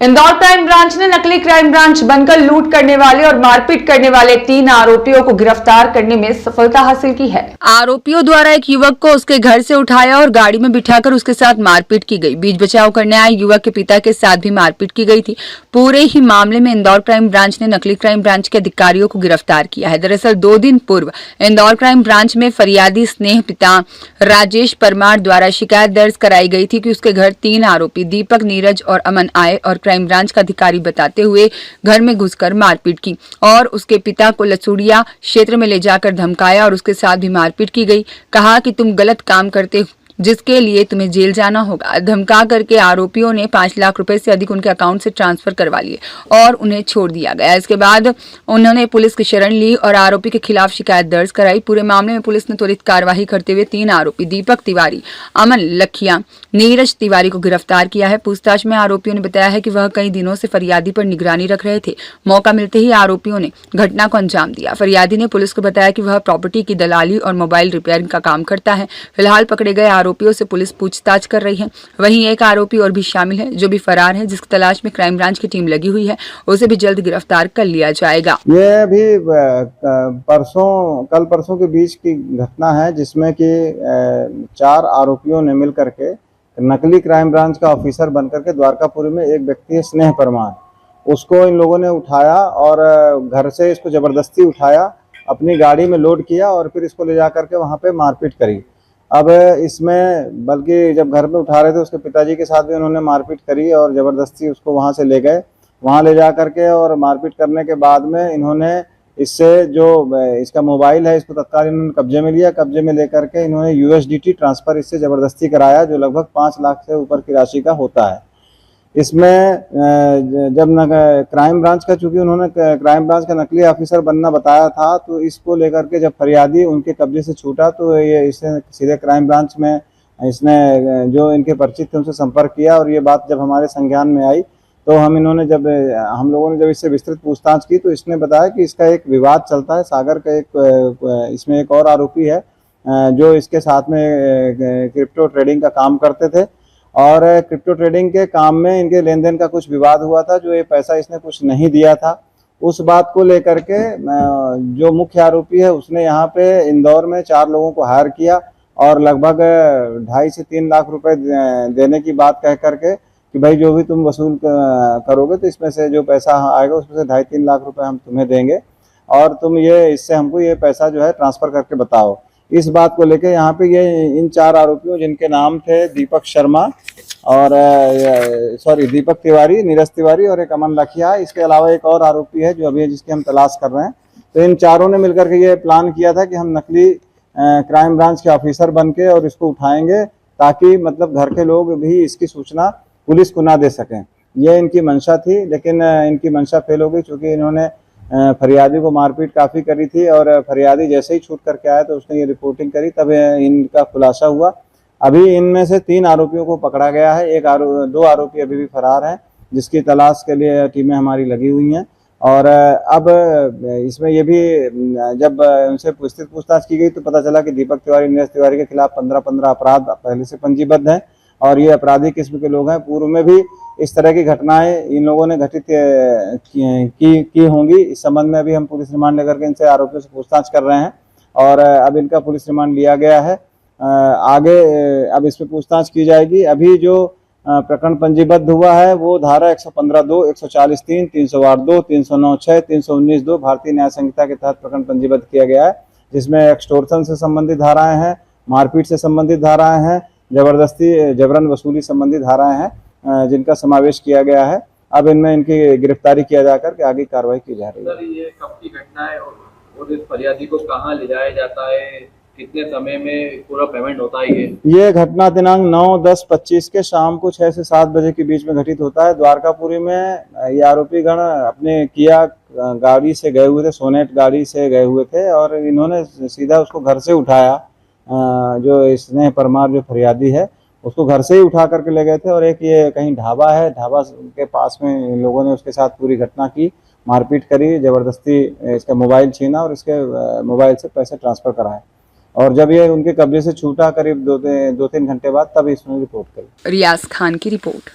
Indore crime branch ने नकली crime branch बनकर लूट करने वाले और मारपीट करने वाले 3 आरोपियों को गिरफ्तार करने में सफलता हासिल की है। आरोपियों द्वारा एक युवक को उसके घर से उठाया और गाड़ी में बिठाकर उसके साथ मारपीट की गई। बीच बचाव करने आए युवक के पिता के साथ भी मारपीट की गई थी। पूरे ही मामले में इंदौर क्राइम ब्रांच ने नकली क्राइम ब्रांच के अधिकारियों को गिरफ्तार किया है। दरअसल 2 दिन पूर्व इंदौर क्राइम ब्रांच में फरियादी स्नेह पिता राजेश परमार द्वारा शिकायत दर्ज कराई गई थी कि उसके घर 3 आरोपी दीपक, नीरज और अमन आए और क्राइम ब्रांच का अधिकारी बताते हुए घर में घुसकर मारपीट की और उसके पिता को लसूड़िया क्षेत्र में ले जाकर धमकाया और उसके साथ भी मारपीट की गई। कहा कि तुम गलत काम करते जिसके लिए तुम्हें जेल जाना होगा। धमका करके आरोपियों ने 5 लाख रुपए से अधिक उनके अकाउंट से ट्रांसफर करवा लिए और उन्हें छोड़ दिया गया। इसके बाद उन्होंने पुलिस की शरण ली और आरोपी के खिलाफ शिकायत दर्ज कराई। पूरे मामले में पुलिस ने त्वरित कार्यवाही करते हुए 3 आरोपी दीपक तिवारी, अमन लखिया, नीरज तिवारी को गिरफ्तार किया है। पूछताछ में आरोपियों ने बताया है कि वह कई दिनों से फरियादी पर निगरानी रख रहे थे। मौका मिलते ही आरोपियों ने घटना को अंजाम दिया। फरियादी ने पुलिस को बताया कि वह प्रॉपर्टी की दलाली और मोबाइल रिपेयरिंग का काम करता है। फिलहाल पकड़े गए आरोपियों से पुलिस पूछताछ कर रही है। वहीं एक आरोपी और भी शामिल है जो भी फरार है, जिसकी तलाश में क्राइम ब्रांच की टीम लगी हुई है। उसे भी जल्द गिरफ्तार कर लिया जाएगा। ये भी कल परसों के बीच की घटना है जिसमें कि 4 आरोपियों ने मिल करके नकली क्राइम ब्रांच का ऑफिसर बनकर के द्वारकापुरी में एक व्यक्ति है स्नेह परमार, उसको इन लोगों ने उठाया और घर से इसको जबरदस्ती उठाया, अपनी गाड़ी में लोड किया और फिर इसको ले जा करके वहाँ पे मारपीट करी। अब इसमें बल्कि जब घर में उठा रहे थे उसके पिताजी के साथ भी उन्होंने मारपीट करी और ज़बरदस्ती उसको वहाँ से ले गए। वहाँ ले जा करके और मारपीट करने के बाद में इन्होंने इससे जो इसका मोबाइल है इसको तत्काल इन्होंने कब्जे में लिया। कब्जे में लेकर के इन्होंने USDT ट्रांसफ़र इससे ज़बरदस्ती कराया जो लगभग 5 लाख से ऊपर की राशि का होता है। इसमें जब क्राइम ब्रांच का, चूंकि उन्होंने क्राइम ब्रांच का नकली ऑफिसर बनना बताया था, तो इसको लेकर के जब फरियादी उनके कब्जे से छूटा तो ये इसने सीधे क्राइम ब्रांच में इसने जो इनके परिचित थे उनसे संपर्क किया और ये बात जब हमारे संज्ञान में आई तो हम लोगों ने जब इससे विस्तृत पूछताछ की तो इसने बताया कि इसका एक विवाद चलता है। सागर का इसमें एक और आरोपी है जो इसके साथ में क्रिप्टो ट्रेडिंग का काम करते थे और क्रिप्टो ट्रेडिंग के काम में इनके लेन देन का कुछ विवाद हुआ था, जो ये पैसा इसने कुछ नहीं दिया था। उस बात को लेकर के जो मुख्य आरोपी है उसने यहाँ पे इंदौर में 4 लोगों को हायर किया और लगभग 2.5 से 3 लाख रुपए देने की बात कह करके कि भाई जो भी तुम वसूल करोगे तो इसमें से जो पैसा आएगा उसमें से 2.5-3 लाख रुपए हम तुम्हें देंगे और तुम इससे हमको ये पैसा जो है ट्रांसफ़र करके बताओ। इस बात को लेके यहाँ पे इन 4 आरोपियों जिनके नाम थे दीपक शर्मा और दीपक तिवारी, नीरज तिवारी और एक अमन लखिया, इसके अलावा एक और आरोपी है जो अभी जिसकी हम तलाश कर रहे हैं। तो इन चारों ने मिलकर के ये प्लान किया था कि हम नकली क्राइम ब्रांच के ऑफिसर बन के और इसको उठाएंगे ताकि मतलब घर के लोग भी इसकी सूचना पुलिस को ना दे सकें। ये इनकी मंशा थी, लेकिन इनकी मंशा फेल हो गई क्योंकि इन्होंने फरियादी को मारपीट काफ़ी करी थी और फरियादी जैसे ही छूट करके आया तो उसने ये रिपोर्टिंग करी, तब इनका खुलासा हुआ। अभी इनमें से 3 आरोपियों को पकड़ा गया है। 2 आरोपी अभी भी फरार हैं जिसकी तलाश के लिए टीमें हमारी लगी हुई हैं। और अब इसमें ये भी जब उनसे विस्तृत पूछताछ की गई तो पता चला कि दीपक तिवारी, नीरज तिवारी के खिलाफ 15 अपराध पहले से पंजीबद्ध हैं और ये अपराधी किस्म के लोग हैं। पूर्व में भी इस तरह की घटनाएं इन लोगों ने घटित की होंगी। इस संबंध में अभी हम पुलिस रिमांड लेकर के इनसे आरोपियों से पूछताछ कर रहे हैं और अब इनका पुलिस रिमांड लिया गया है। आगे अब इस पर पूछताछ की जाएगी। अभी जो प्रकरण पंजीबद्ध हुआ है वो धारा 115(2), 140(3), 308(2), 309(6), 319(2) भारतीय न्याय संहिता के तहत प्रकरण पंजीबद्ध किया गया है, जिसमें एक्सटोर्शन से संबंधित धाराएं हैं, मारपीट से संबंधित धाराएं हैं, जबरन वसूली संबंधी धाराएं हैं जिनका समावेश किया गया है। अब इनमें इनकी गिरफ्तारी किया जाकर के आगे कार्रवाई की जा रही है। सर, ये कब की घटना है और इस फरियादी को कहां ले जाया जाता है, कितने समय में पूरा पेमेंट होता है? ये घटना दिनांक 9/10/25 के शाम को 6 से 7 बजे के बीच में घटित होता है। द्वारकापुरी में ये आरोपी गण अपने किया गाड़ी से गए हुए थे, सोनेट गाड़ी से गए हुए थे और इन्होंने सीधा उसको घर से उठाया। जो स्नेह परमार जो फरियादी है उसको घर से ही उठा करके ले गए थे और एक ये कहीं ढाबा है, ढाबा के पास में इन लोगों ने उसके साथ पूरी घटना की, मारपीट करी, जबरदस्ती इसका मोबाइल छीना और इसके मोबाइल से पैसे ट्रांसफ़र कराए और जब ये उनके कब्जे से छूटा करीब 2-3 घंटे बाद तब इसने रिपोर्ट करी। रियाज खान की रिपोर्ट।